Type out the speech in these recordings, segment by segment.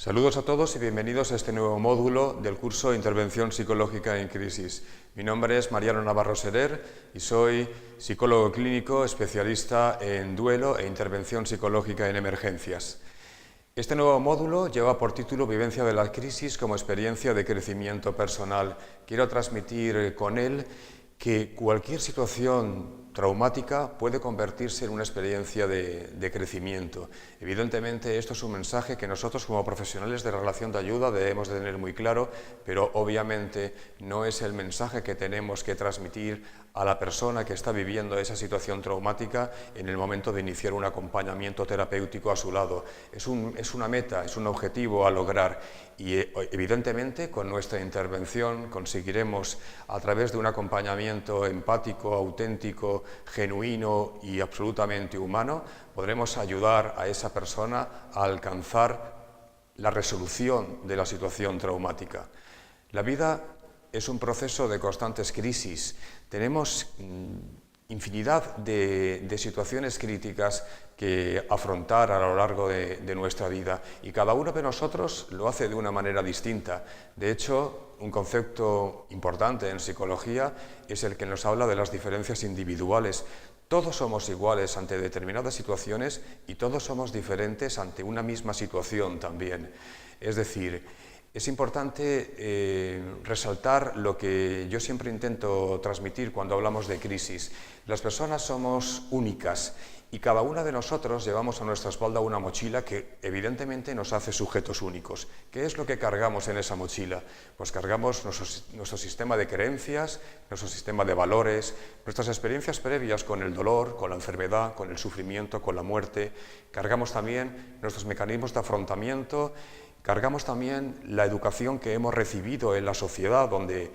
Saludos a todos y bienvenidos a este nuevo módulo del curso Intervención Psicológica en Crisis. Mi nombre es Mariano Navarro Serer y soy psicólogo clínico especialista en duelo e intervención psicológica en emergencias. Este nuevo módulo lleva por título Vivencia de la crisis como experiencia de crecimiento personal. Quiero transmitir con él que cualquier situación traumática puede convertirse en una experiencia de crecimiento. Evidentemente, esto es un mensaje que nosotros como profesionales de relación de ayuda debemos de tener muy claro, pero obviamente no es el mensaje que tenemos que transmitir a la persona que está viviendo esa situación traumática en el momento de iniciar un acompañamiento terapéutico a su lado. Es una meta, es un objetivo a lograr y evidentemente con nuestra intervención conseguiremos a través de un acompañamiento empático, auténtico, genuino y absolutamente humano, podremos ayudar a esa persona a alcanzar la resolución de la situación traumática. La vida es un proceso de constantes crisis. Tenemos infinidad de situaciones críticas que afrontar a lo largo de nuestra vida y cada uno de nosotros lo hace de una manera distinta. De hecho, un concepto importante en psicología es el que nos habla de las diferencias individuales. Todos somos iguales ante determinadas situaciones y todos somos diferentes ante una misma situación también. Es decir, es importante resaltar lo que yo siempre intento transmitir cuando hablamos de crisis. Las personas somos únicas y cada una de nosotros llevamos a nuestra espalda una mochila que evidentemente nos hace sujetos únicos. ¿Qué es lo que cargamos en esa mochila? Pues cargamos nuestro sistema de creencias, nuestro sistema de valores, nuestras experiencias previas con el dolor, con la enfermedad, con el sufrimiento, con la muerte. Cargamos también nuestros mecanismos de afrontamiento. Cargamos también la educación que hemos recibido en la sociedad donde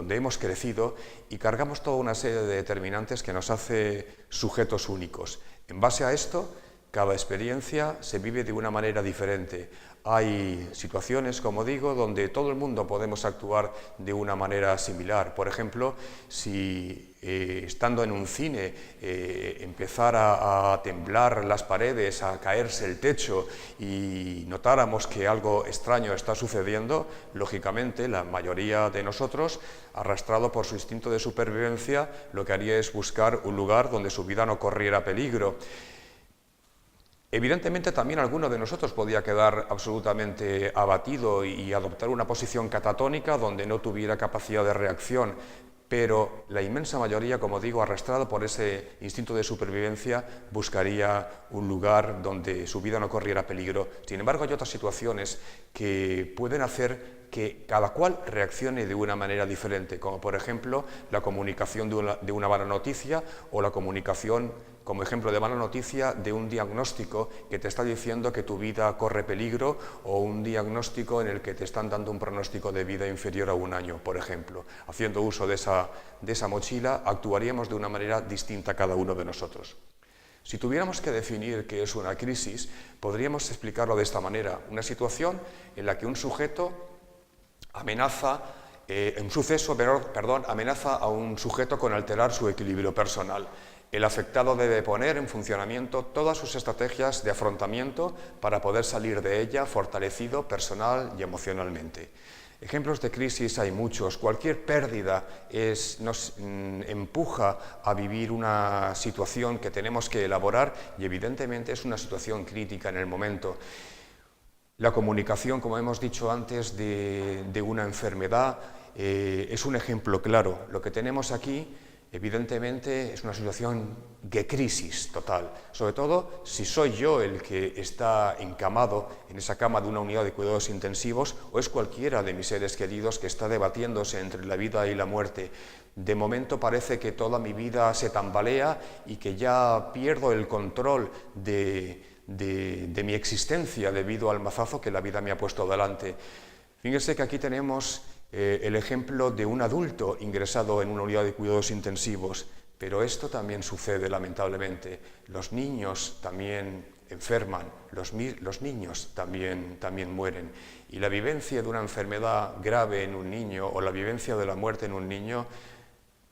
hemos crecido y cargamos toda una serie de determinantes que nos hace sujetos únicos. En base a esto, cada experiencia se vive de una manera diferente. Hay situaciones, como digo, donde todo el mundo podemos actuar de una manera similar. Por ejemplo, si estando en un cine empezara a temblar las paredes, a caerse el techo y notáramos que algo extraño está sucediendo, lógicamente la mayoría de nosotros, arrastrado por su instinto de supervivencia, lo que haría es buscar un lugar donde su vida no corriera peligro. Evidentemente también alguno de nosotros podía quedar absolutamente abatido y adoptar una posición catatónica donde no tuviera capacidad de reacción, pero la inmensa mayoría, como digo, arrastrado por ese instinto de supervivencia, buscaría un lugar donde su vida no corriera peligro. Sin embargo, hay otras situaciones que pueden hacer que cada cual reaccione de una manera diferente, como por ejemplo la comunicación de una mala noticia o la comunicación, como ejemplo de mala noticia, de un diagnóstico que te está diciendo que tu vida corre peligro o un diagnóstico en el que te están dando un pronóstico de vida inferior a 1 año, por ejemplo. Haciendo uso de esa mochila, actuaríamos de una manera distinta cada uno de nosotros. Si tuviéramos que definir qué es una crisis, podríamos explicarlo de esta manera: una situación en la que un sujeto amenaza a un sujeto con alterar su equilibrio personal. El afectado debe poner en funcionamiento todas sus estrategias de afrontamiento para poder salir de ella fortalecido personal y emocionalmente. Ejemplos de crisis hay muchos. Cualquier pérdida nos empuja a vivir una situación que tenemos que elaborar y evidentemente es una situación crítica en el momento. La comunicación, como hemos dicho antes, de una enfermedad es un ejemplo claro. Lo que tenemos aquí, evidentemente, es una situación de crisis total, sobre todo si soy yo el que está encamado en esa cama de una unidad de cuidados intensivos o es cualquiera de mis seres queridos que está debatiéndose entre la vida y la muerte. De momento parece que toda mi vida se tambalea y que ya pierdo el control de mi existencia debido al mazazo que la vida me ha puesto delante. Fíjense que aquí tenemos el ejemplo de un adulto ingresado en una unidad de cuidados intensivos, pero esto también sucede lamentablemente. Los niños también enferman, los niños también mueren. Y la vivencia de una enfermedad grave en un niño o la vivencia de la muerte en un niño,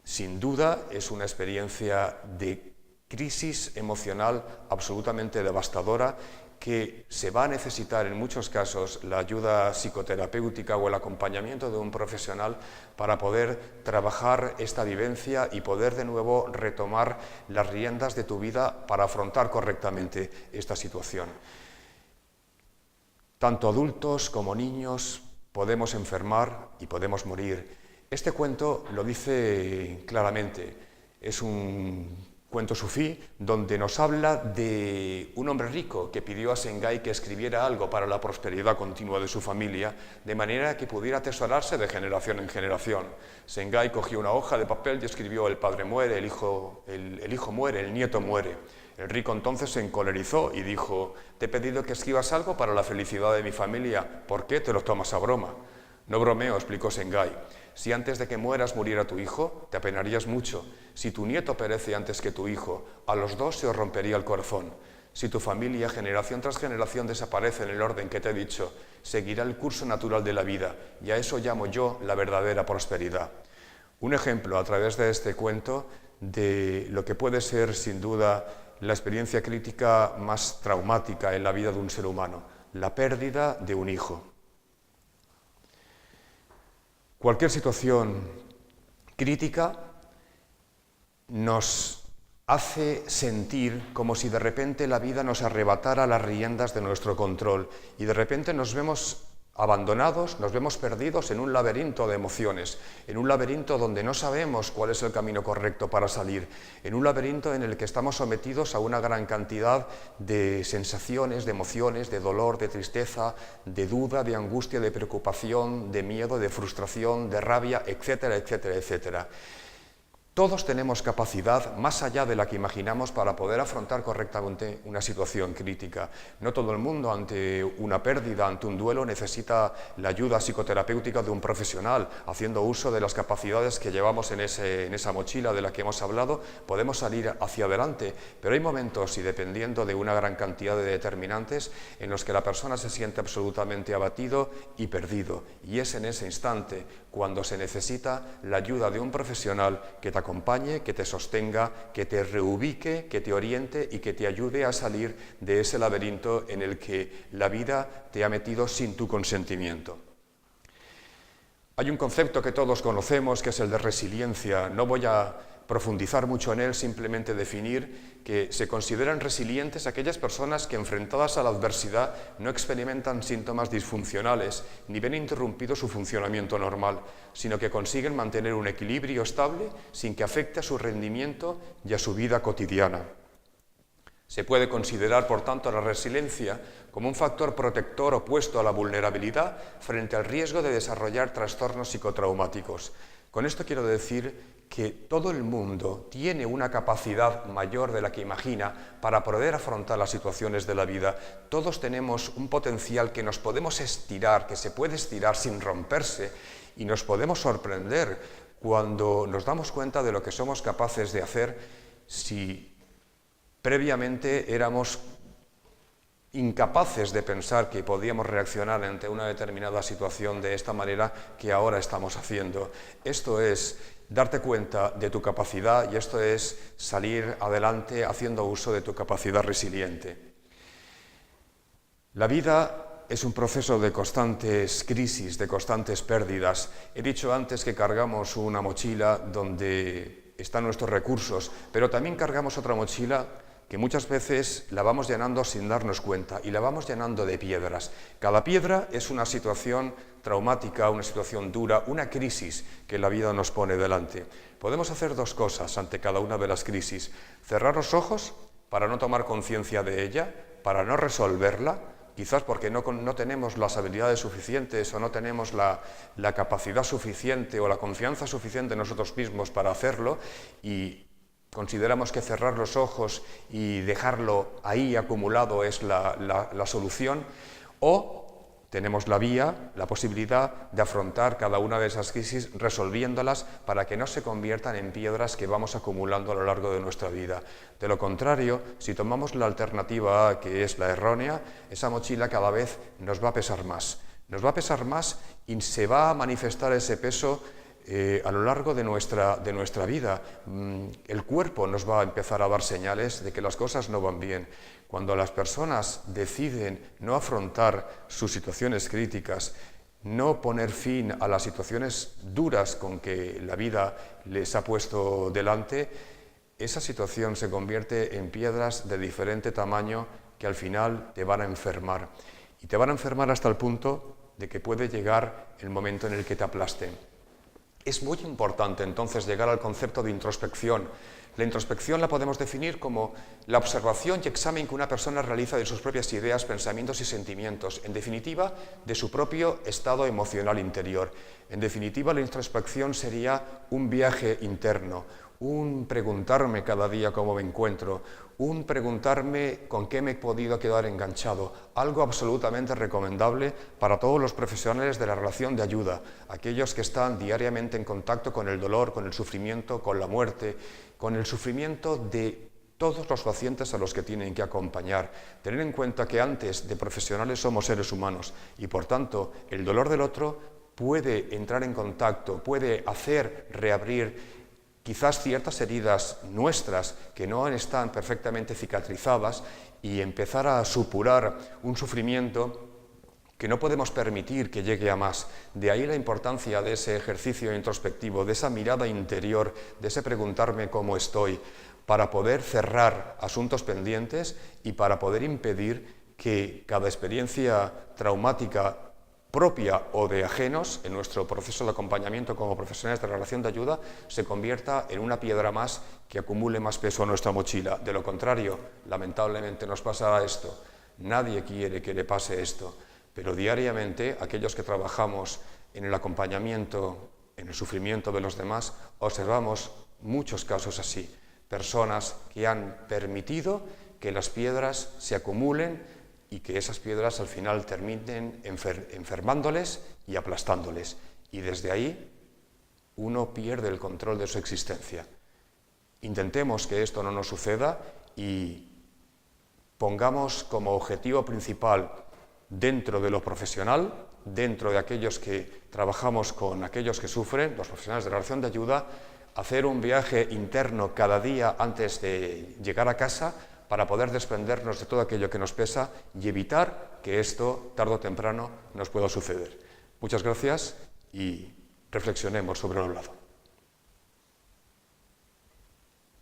sin duda es una experiencia de crisis emocional absolutamente devastadora que se va a necesitar en muchos casos la ayuda psicoterapéutica o el acompañamiento de un profesional para poder trabajar esta vivencia y poder de nuevo retomar las riendas de tu vida para afrontar correctamente esta situación. Tanto adultos como niños podemos enfermar y podemos morir. Este cuento lo dice claramente. Es un cuento sufí donde nos habla de un hombre rico que pidió a Sengai que escribiera algo para la prosperidad continua de su familia, de manera que pudiera atesorarse de generación en generación. Sengai cogió una hoja de papel y escribió: el padre muere, el hijo muere, el nieto muere. El rico entonces se encolerizó y dijo: te he pedido que escribas algo para la felicidad de mi familia, ¿por qué te lo tomas a broma? No bromeo, explicó Sengai. Si antes de que mueras muriera tu hijo, te apenarías mucho. Si tu nieto perece antes que tu hijo, a los dos se os rompería el corazón. Si tu familia, generación tras generación, desaparece en el orden que te he dicho, seguirá el curso natural de la vida, y a eso llamo yo la verdadera prosperidad. Un ejemplo a través de este cuento de lo que puede ser, sin duda, la experiencia crítica más traumática en la vida de un ser humano, la pérdida de un hijo. Cualquier situación crítica nos hace sentir como si de repente la vida nos arrebatara las riendas de nuestro control y de repente nos vemos abandonados, nos vemos perdidos en un laberinto de emociones, en un laberinto donde no sabemos cuál es el camino correcto para salir, en un laberinto en el que estamos sometidos a una gran cantidad de sensaciones, de emociones, de dolor, de tristeza, de duda, de angustia, de preocupación, de miedo, de frustración, de rabia, etcétera, etcétera, etcétera. Todos tenemos capacidad, más allá de la que imaginamos, para poder afrontar correctamente una situación crítica. No todo el mundo ante una pérdida, ante un duelo, necesita la ayuda psicoterapéutica de un profesional. Haciendo uso de las capacidades que llevamos en esa mochila de la que hemos hablado, podemos salir hacia adelante. Pero hay momentos, y dependiendo de una gran cantidad de determinantes, en los que la persona se siente absolutamente abatido y perdido. Y es en ese instante cuando se necesita la ayuda de un profesional que te acompañe, que te sostenga, que te reubique, que te oriente y que te ayude a salir de ese laberinto en el que la vida te ha metido sin tu consentimiento. Hay un concepto que todos conocemos, que es el de resiliencia. No voy a profundizar mucho en él, simplemente definir que se consideran resilientes aquellas personas que, enfrentadas a la adversidad, no experimentan síntomas disfuncionales ni ven interrumpido su funcionamiento normal, sino que consiguen mantener un equilibrio estable sin que afecte a su rendimiento y a su vida cotidiana. Se puede considerar, por tanto, la resiliencia como un factor protector opuesto a la vulnerabilidad frente al riesgo de desarrollar trastornos psicotraumáticos. Con esto quiero decir que todo el mundo tiene una capacidad mayor de la que imagina para poder afrontar las situaciones de la vida. Todos tenemos un potencial que nos podemos estirar, que se puede estirar sin romperse, y nos podemos sorprender cuando nos damos cuenta de lo que somos capaces de hacer si previamente éramos incapaces de pensar que podíamos reaccionar ante una determinada situación de esta manera que ahora estamos haciendo. Esto es darte cuenta de tu capacidad y esto es salir adelante haciendo uso de tu capacidad resiliente. La vida es un proceso de constantes crisis, de constantes pérdidas. He dicho antes que cargamos una mochila donde están nuestros recursos, pero también cargamos otra mochila que muchas veces la vamos llenando sin darnos cuenta y la vamos llenando de piedras. Cada piedra es una situación traumática, una situación dura, una crisis que la vida nos pone delante. Podemos hacer dos cosas ante cada una de las crisis: cerrar los ojos para no tomar conciencia de ella, para no resolverla, quizás porque no tenemos las habilidades suficientes o no tenemos la capacidad suficiente o la confianza suficiente en nosotros mismos para hacerlo, y consideramos que cerrar los ojos y dejarlo ahí acumulado es la solución, o tenemos la posibilidad de afrontar cada una de esas crisis resolviéndolas para que no se conviertan en piedras que vamos acumulando a lo largo de nuestra vida. De lo contrario, si tomamos la alternativa A, que es la errónea, esa mochila cada vez nos va a pesar más. Nos va a pesar más y se va a manifestar ese peso a lo largo de nuestra vida. El cuerpo nos va a empezar a dar señales de que las cosas no van bien. Cuando las personas deciden no afrontar sus situaciones críticas, no poner fin a las situaciones duras con que la vida les ha puesto delante, esa situación se convierte en piedras de diferente tamaño que al final te van a enfermar. Y te van a enfermar hasta el punto de que puede llegar el momento en el que te aplasten. Es muy importante entonces llegar al concepto de introspección. La introspección la podemos definir como la observación y examen que una persona realiza de sus propias ideas, pensamientos y sentimientos, en definitiva, de su propio estado emocional interior. En definitiva, la introspección sería un viaje interno, un preguntarme cada día cómo me encuentro, un preguntarme con qué me he podido quedar enganchado, algo absolutamente recomendable para todos los profesionales de la relación de ayuda, aquellos que están diariamente en contacto con el dolor, con el sufrimiento, con la muerte, con el sufrimiento de todos los pacientes a los que tienen que acompañar. Tener en cuenta que antes de profesionales somos seres humanos y, por tanto, el dolor del otro puede entrar en contacto, puede hacer reabrir quizás ciertas heridas nuestras que no están perfectamente cicatrizadas y empezar a supurar un sufrimiento que no podemos permitir que llegue a más. De ahí la importancia de ese ejercicio introspectivo, de esa mirada interior, de ese preguntarme cómo estoy, para poder cerrar asuntos pendientes y para poder impedir que cada experiencia traumática propia o de ajenos, en nuestro proceso de acompañamiento como profesionales de relación de ayuda, se convierta en una piedra más que acumule más peso a nuestra mochila. De lo contrario, lamentablemente nos pasará esto. Nadie quiere que le pase esto, pero diariamente aquellos que trabajamos en el acompañamiento, en el sufrimiento de los demás, observamos muchos casos así. Personas que han permitido que las piedras se acumulen y que esas piedras al final terminen enfermándoles y aplastándoles. Y desde ahí uno pierde el control de su existencia. Intentemos que esto no nos suceda y pongamos como objetivo principal dentro de lo profesional, dentro de aquellos que trabajamos con aquellos que sufren, los profesionales de relación de ayuda, hacer un viaje interno cada día antes de llegar a casa para poder desprendernos de todo aquello que nos pesa y evitar que esto, tarde o temprano, nos pueda suceder. Muchas gracias y reflexionemos sobre lo hablado.